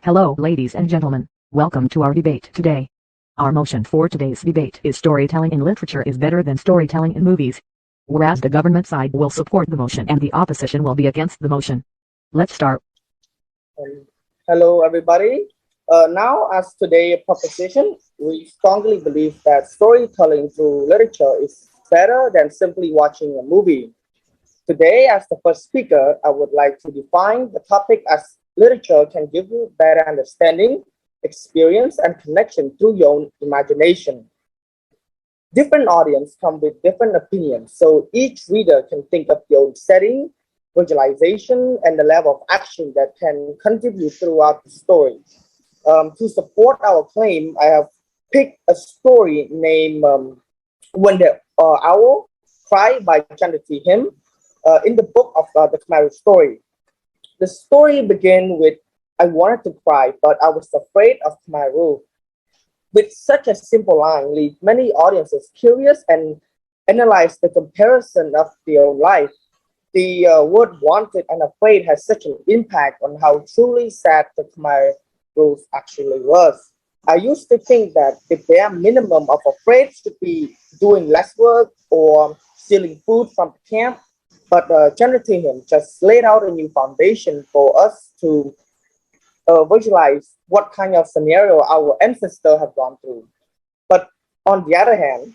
Hello, ladies and gentlemen. Welcome to our debate today. Our motion for today's debate is storytelling in literature is better than storytelling in movies. Whereas the government side will support the motion and the opposition will be against the motion. Let's start. Hello, everybody. Now, as today proposition, we strongly believe that storytelling through literature is better than simply watching a movie. Today, as the first speaker, I would like to define the topic as literature can give you better understanding, experience, and connection through your own imagination. Different audience come with different opinions, so each reader can think of their own setting, visualization, and the level of action that can contribute throughout the story. To support our claim, I have picked a story named When the Owl Cried by Chandra Him in the book of the Khmer story. The story began with I wanted to cry, but I was afraid of Khmer rule. With such a simple line, leave many audiences curious and analyze the comparison of their own life. The word wanted and afraid has such an impact on how truly sad the Khmer rules actually was. I used to think that the bare minimum of afraid should be doing less work or stealing food from the camp, but Chandratin just laid out a new foundation for us to visualize what kind of scenario our ancestors have gone through. But on the other hand,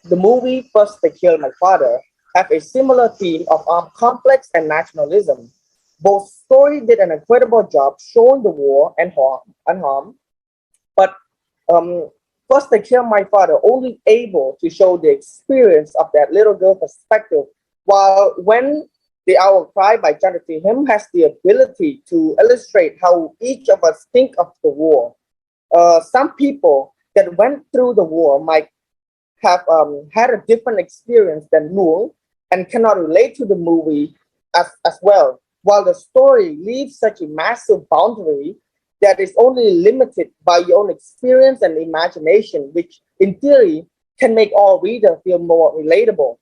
the movie First They Killed My Father have a similar theme of armed conflicts and nationalism. Both stories did an incredible job showing the war and harm, but um, First They Killed My Father only able to show the experience of that little girl perspective, while When the Owl Cried by Jonathan Him has the ability to illustrate how each of us think of the war. Some people that went through the war might have had a different experience than Moore and cannot relate to the movie as well. While the story leaves such a massive boundary that is only limited by your own experience and imagination, which in theory can make all readers feel more relatable.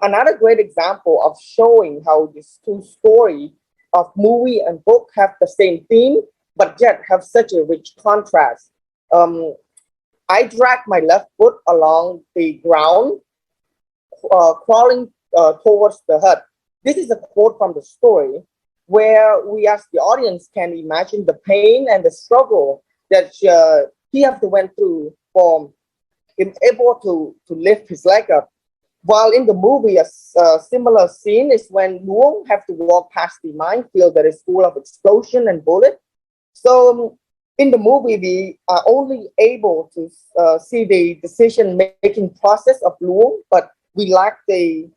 Another great example of showing how these two stories of movie and book have the same theme, but yet have such a rich contrast. Um, I drag my left foot along the ground, crawling towards the hut. This is a quote from the story where we as the audience can imagine the pain and the struggle that he have to went through for him able to lift his leg up. While in the movie, a similar scene is when Luong have to walk past the minefield that is full of explosion and bullet. So in the movie, we are only able to see the decision-making process of Luong, but we lack the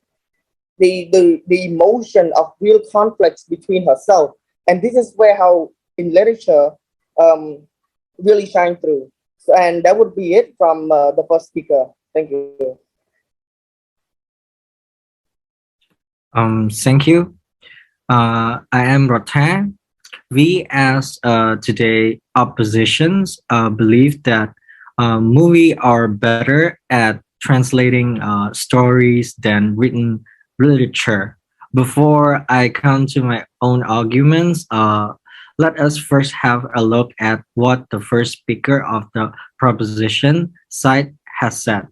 emotion of real conflicts between herself. And this is where how in literature um, really shine through. So, and that would be it from the first speaker. Thank you. Thank you. I am Rotan. We, as today oppositions, believe that movie are better at translating stories than written literature. Before I come to my own arguments, let us first have a look at what the first speaker of the proposition side has said.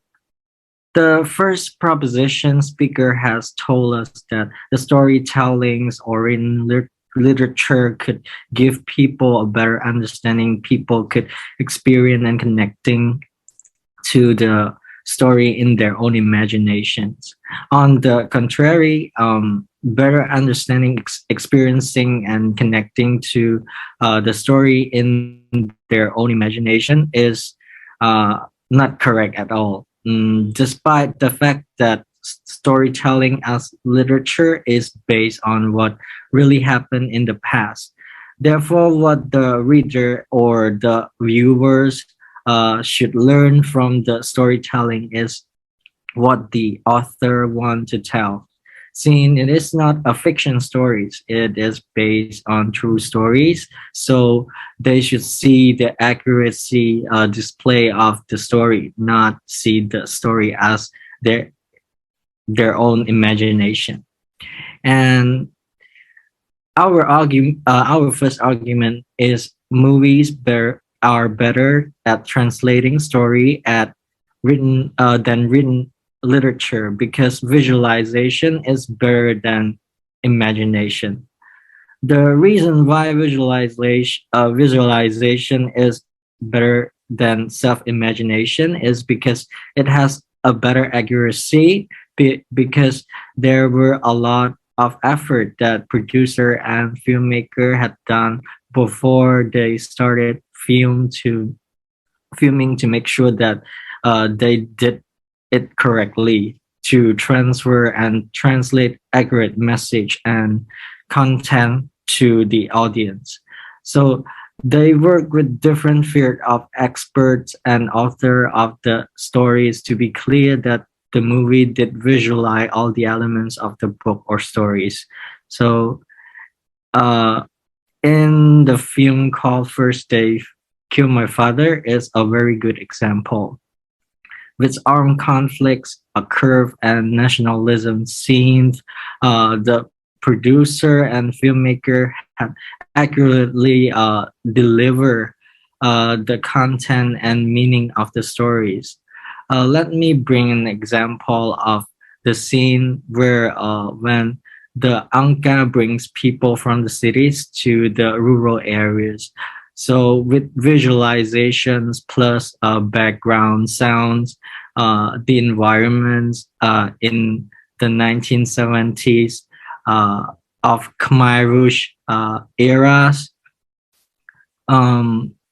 The first proposition speaker has told us that the storytellings or in literature could give people a better understanding. People could experience and connecting to the story in their own imaginations. On the contrary, better understanding, experiencing, and connecting to the story in their own imagination is not correct at all. Despite the fact that storytelling as literature is based on what really happened in the past. Therefore, what the reader or the viewers should learn from the storytelling is what the author want to tell. Seeing it is not a fiction stories, it is based on true stories. So they should see the accuracy display of the story, not see the story as their own imagination. And our first argument is are better at translating story at written than written literature because visualization is better than imagination. The reason why visualization is better than self-imagination is because it has a better accuracy because there were a lot of effort that producer and filmmaker had done before they started filming to make sure that they did it correctly to transfer and translate accurate message and content to the audience. So they work with different field of experts and author of the stories to be clear that the movie did visualize all the elements of the book or stories. So uh, in the film called First Day Kill My Father is a very good example. With armed conflicts, a curve, and nationalism scenes, the producer and filmmaker have accurately deliver the content and meaning of the stories. Let me bring an example of the scene where when the Anka brings people from the cities to the rural areas. So with visualizations plus background sounds, the environments in the 1970s of Khmer Rouge eras,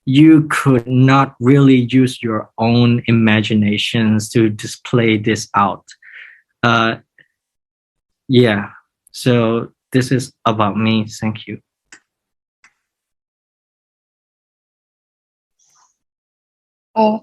you could not really use your own imaginations to display this out. Uh, yeah, so this is about me. Thank you.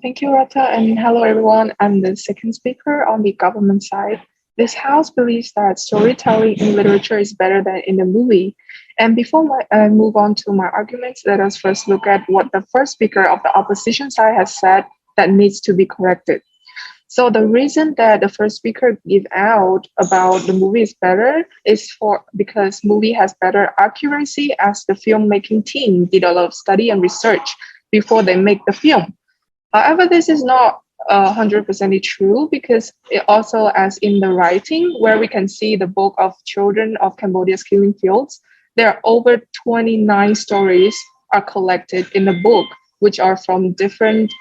Thank you, Rata, and hello, everyone. I'm the second speaker on the government side. This house believes that storytelling in literature is better than in the movie. And before I move on to my arguments, let us first look at what the first speaker of the opposition side has said that needs to be corrected. So the reason that the first speaker give out about the movie is better is because movie has better accuracy as the filmmaking team did a lot of study and research before they make the film. However, this is not 100% true because it also, as in the writing, where we can see the book of Children of Cambodia's Killing Fields, there are over 29 stories are collected in the book, which are from different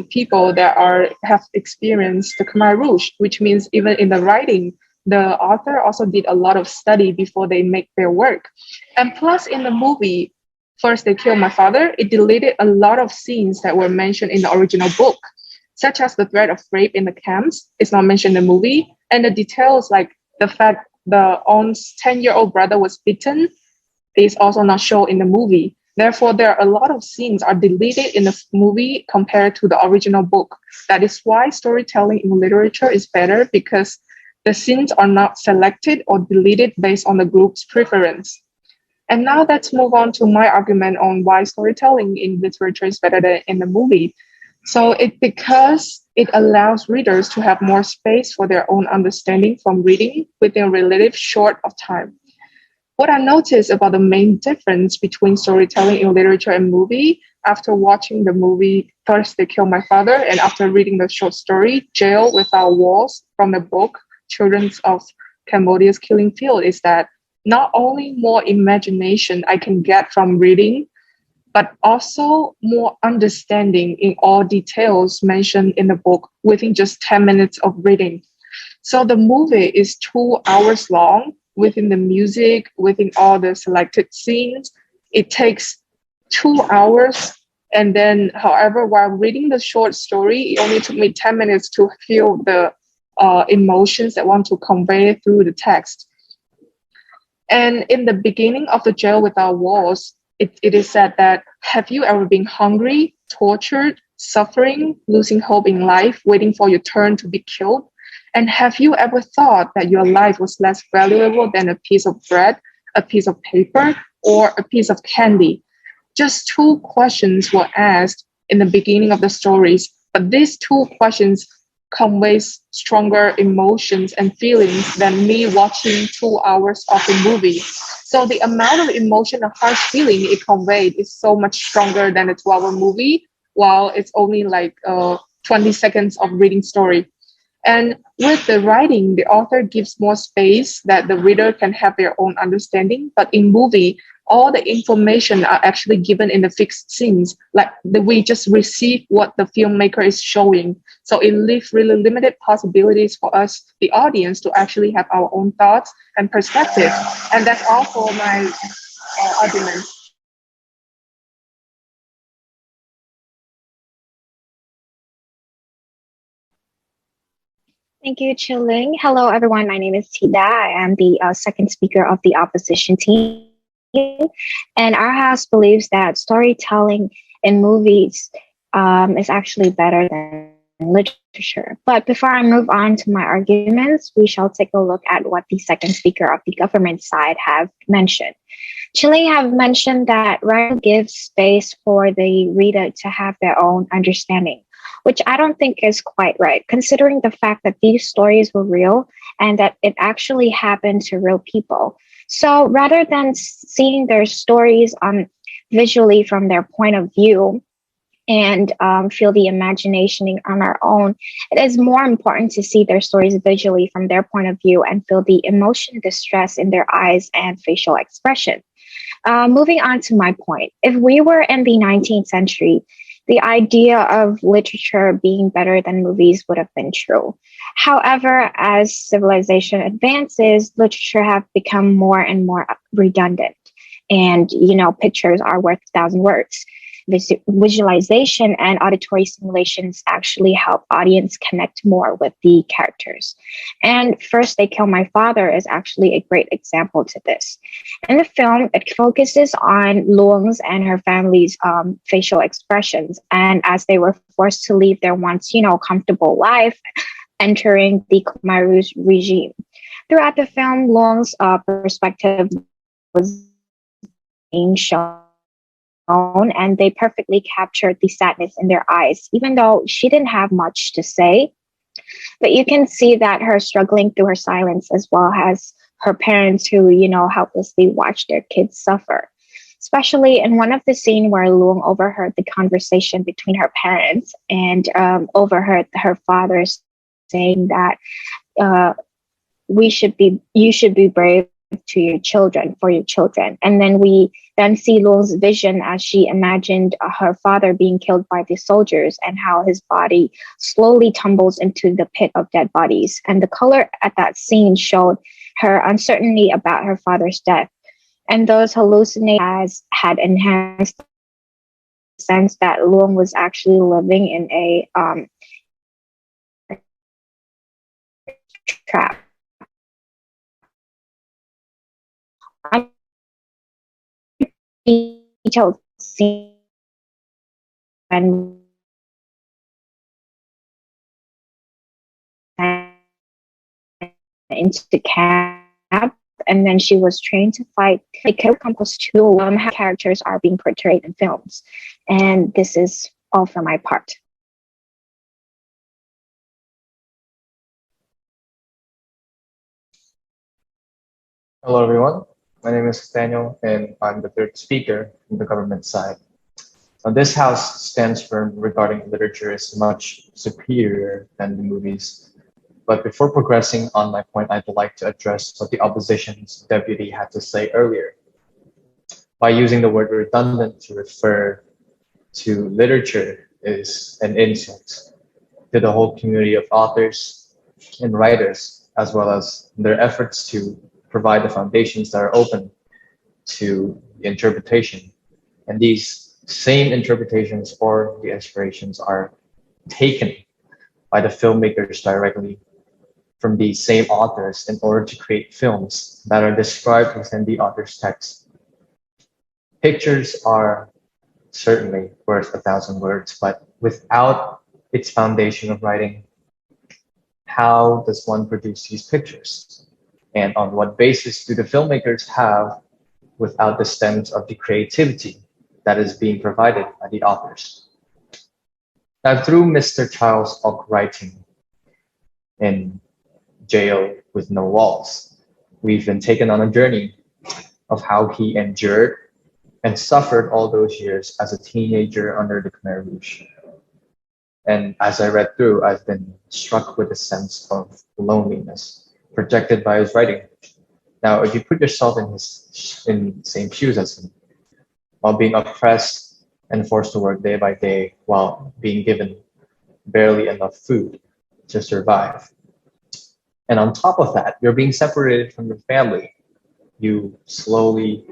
people that have experienced the Khmer Rouge, which means even in the writing, the author also did a lot of study before they make their work. And plus in the movie, First They Killed My Father, it deleted a lot of scenes that were mentioned in the original book, such as the threat of rape in the camps. It's not mentioned in the movie. And the details like the fact the On's 10-year-old brother was beaten is also not shown in the movie. Therefore, there are a lot of scenes are deleted in the movie compared to the original book. That is why storytelling in literature is better because the scenes are not selected or deleted based on the group's preference. And now let's move on to my argument on why storytelling in literature is better than in the movie. So because it allows readers to have more space for their own understanding from reading within a relative short of time. What I noticed about the main difference between storytelling in literature and movie after watching the movie First They Killed My Father and after reading the short story Jail Without Walls from the book Children of Cambodia's Killing Field is that not only more imagination I can get from reading, but also more understanding in all details mentioned in the book within just 10 minutes of reading. So the movie is 2 hours long within the music, within all the selected scenes. It takes 2 hours. And then, however, while reading the short story, it only took me 10 minutes to feel the emotions that I want to convey through the text. And in the beginning of The Jail Without Walls, it is said that, have you ever been hungry, tortured, suffering, losing hope in life, waiting for your turn to be killed? And have you ever thought that your life was less valuable than a piece of bread, a piece of paper, or a piece of candy? Just 2 questions were asked in the beginning of the stories, but these 2 questions conveys stronger emotions and feelings than me watching 2 hours of a movie. So the amount of emotion and harsh feeling it conveyed is so much stronger than a 12-hour movie, while it's only like 20 seconds of reading story. And with the writing, the author gives more space that the reader can have their own understanding. But in movie, all the information are actually given in the fixed scenes. We just receive what the filmmaker is showing. So it leaves really limited possibilities for us, the audience, to actually have our own thoughts and perspective. And that's all for my argument. Thank you, Chilling. Hello, everyone. My name is Tida. I am the second speaker of the opposition team. And our house believes that storytelling in movies is actually better than literature. But before I move on to my arguments, we shall take a look at what the second speaker of the government side have mentioned. Chile have mentioned that writing gives space for the reader to have their own understanding, which I don't think is quite right, considering the fact that these stories were real and that it actually happened to real people. So rather than seeing their stories visually from their point of view and feel the imagination on our own, it is more important to see their stories visually from their point of view and feel the emotion, distress in their eyes and facial expression. Moving on to my point, if we were in the 19th century, the idea of literature being better than movies would have been true. However, as civilization advances, literature have become more and more redundant. And, pictures are worth 1,000 words. Visualization and auditory simulations actually help audience connect more with the characters. And First They Kill My Father is actually a great example to this. In the film, it focuses on Luong's and her family's facial expressions, and as they were forced to leave their once, comfortable life, entering the Khmer regime. Throughout the film, Luong's perspective was being shown, and they perfectly captured the sadness in their eyes, even though she didn't have much to say. But you can see that her struggling through her silence, as well as her parents who, helplessly watch their kids suffer. Especially in one of the scenes where Luong overheard the conversation between her parents and overheard her father saying that you should be brave to your children, for your children. And then we then see Luong's vision as she imagined her father being killed by the soldiers and how his body slowly tumbles into the pit of dead bodies. And the color at that scene showed her uncertainty about her father's death. And those hallucinations had enhanced the sense that Luong was actually living in a trap. Detailed scene and into camp, and then she was trained to fight. It comes to how characters are being portrayed in films, and this is all for my part. Hello, everyone. My name is Daniel, and I'm the third speaker from the government side. Now, this house stands firm regarding literature is much superior than the movies. But before progressing on my point, I'd like to address what the opposition's deputy had to say earlier. By using the word redundant to refer to literature is an insult to the whole community of authors and writers, as well as their efforts to provide the foundations that are open to the interpretation. And these same interpretations or the inspirations are taken by the filmmakers directly from these same authors in order to create films that are described within the author's text. Pictures are certainly worth 1,000 words, but without its foundation of writing, how does one produce these pictures? And on what basis do the filmmakers have without the stems of the creativity that is being provided by the authors? Now, through Mr. Charles Ock writing in Jail with No Walls, we've been taken on a journey of how he endured and suffered all those years as a teenager under the Khmer Rouge. And as I read through, I've been struck with a sense of loneliness projected by his writing. Now, if you put yourself in the same shoes as him, while being oppressed and forced to work day by day, while being given barely enough food to survive, and on top of that, you're being separated from your family, you slowly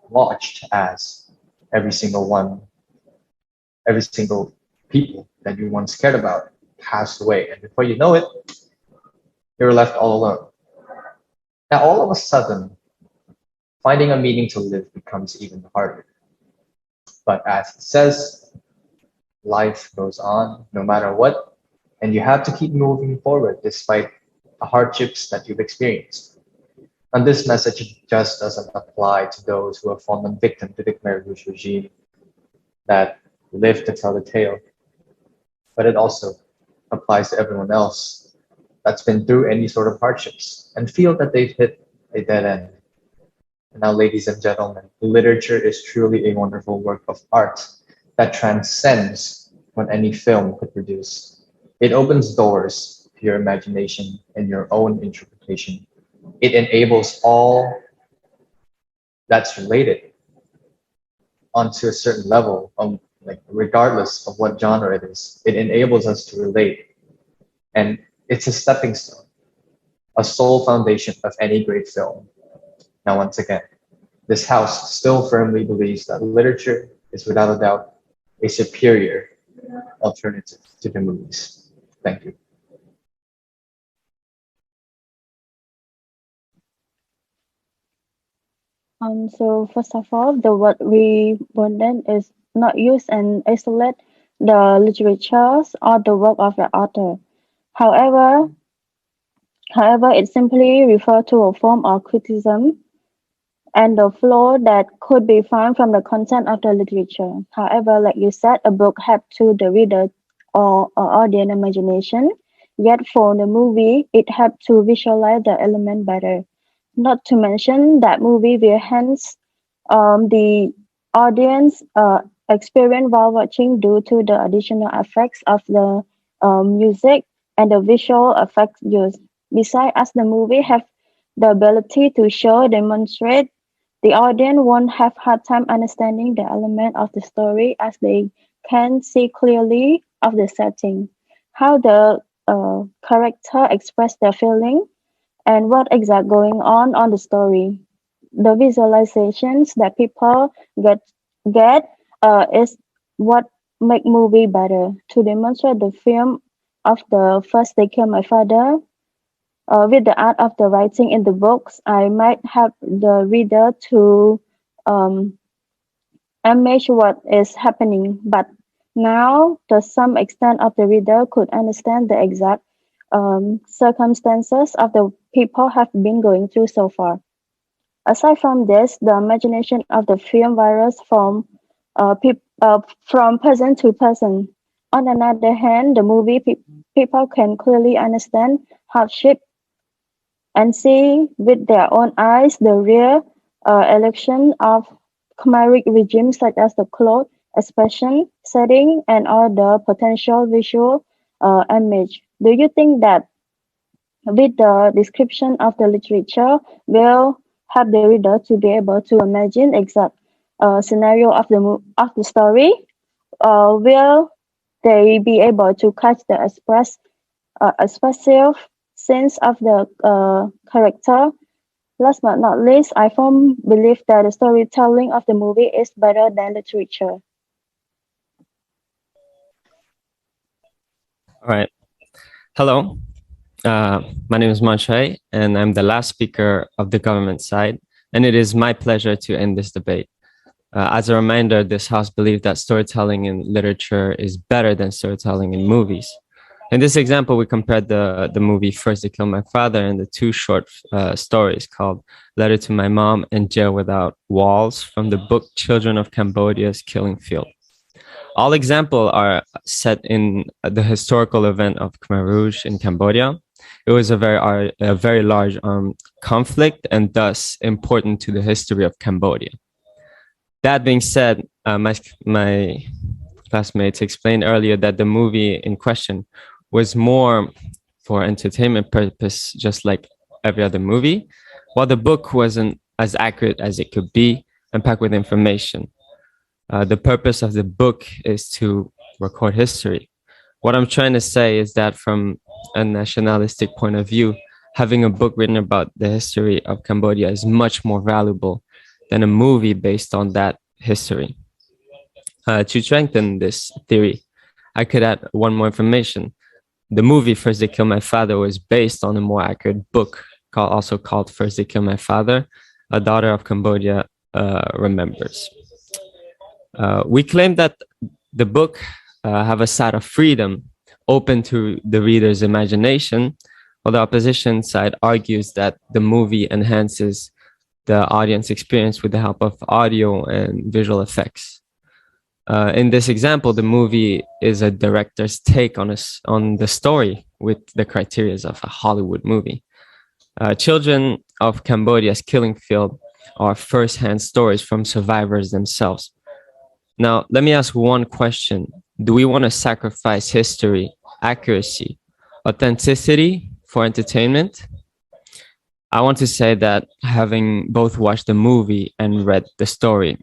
watched as every single people that you once cared about passed away. And before you know it, you're left all alone. Now, all of a sudden, finding a meaning to live becomes even harder. But as it says, life goes on no matter what, and you have to keep moving forward despite the hardships that you've experienced. And this message just doesn't apply to those who have fallen victim to the Khmer Rouge regime that live to tell the tale, but it also applies to everyone else that's been through any sort of hardships and feel that they've hit a dead end. And now, ladies and gentlemen, literature is truly a wonderful work of art that transcends what any film could produce. It opens doors to your imagination and your own interpretation. It enables all that's related onto a certain level, like regardless of what genre it is. It enables us to relate. And it's a stepping stone, a sole foundation of any great film. Now, once again, this house still firmly believes that literature is without a doubt a superior alternative to the movies. Thank you. So first of all, the word redundant is not used and isolate the literatures or the work of the author. However, it simply refers to a form of criticism and the flaw that could be found from the content of the literature. However, like you said, a book helps to the reader or audience imagination. Yet for the movie, it helps to visualize the element better. Not to mention that movie will enhance the audience experience while watching due to the additional effects of the music and the visual effects used. Besides, as the movie have the ability to show, demonstrate, the audience won't have hard time understanding the element of the story as they can see clearly of the setting, how the character express their feeling, and what exactly going on the story. The visualizations that people get is what make movie better. To demonstrate the film of the First They Killed My Father, with the art of the writing in the books, I might help the reader to imagine what is happening. But now, to some extent of the reader could understand the exact circumstances of the people have been going through so far. Aside from this, the imagination of the film varies from person to person. On another hand, the movie people can clearly understand hardship and see with their own eyes the real election of Khmer regime, such as the clothes, expression, setting, and all the potential visual image. Do you think that with the description of the literature will help the reader to be able to imagine exact scenario of the story? Will they be able to catch the expressive sense of the character? Last but not least, I firmly believe that the storytelling of the movie is better than literature. All right. Hello. My name is Manchai, and I'm the last speaker of the government side, and it is my pleasure to end this debate. As a reminder, this house believes that storytelling in literature is better than storytelling in movies. In this example, we compared the movie First They Killed My Father and the two short stories called Letter to My Mom and Jail Without Walls from the book Children of Cambodia's Killing Field. All examples are set in the historical event of Khmer Rouge in Cambodia, it was a very large conflict and thus important to the history of Cambodia. That being said, my classmates explained earlier that the movie in question was more for entertainment purpose, just like every other movie, while the book wasn't as accurate as it could be and packed with information. The purpose of the book is to record history. What I'm trying to say is that from a nationalistic point of view, having a book written about the history of Cambodia is much more valuable than a movie based on that history. To strengthen this theory, I could add one more information. The movie First They Killed My Father was based on a more accurate book also called First They Killed My Father, A Daughter of Cambodia Remembers. We claim that the book have a side of freedom open to the reader's imagination, while the opposition side argues that the movie enhances the audience experience with the help of audio and visual effects. In this example, the movie is a director's take on the story with the criteria of a Hollywood movie. Children of Cambodia's killing field are first-hand stories from survivors themselves. Now, let me ask one question. Do we want to sacrifice history, accuracy, authenticity for entertainment? I want to say that having both watched the movie and read the story,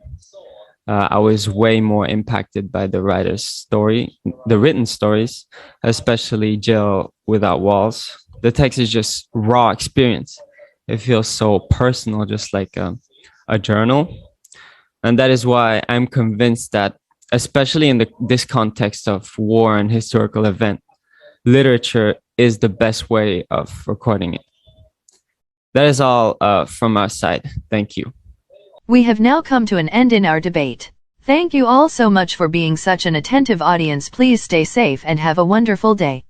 I was way more impacted by the writer's story, the written stories, especially Jail Without Walls. The text is just raw experience. It feels so personal, just like a journal. And that is why I'm convinced that, especially in this context of war and historical event, literature is the best way of recording it. That is all from our side. Thank you. We have now come to an end in our debate. Thank you all so much for being such an attentive audience. Please stay safe and have a wonderful day.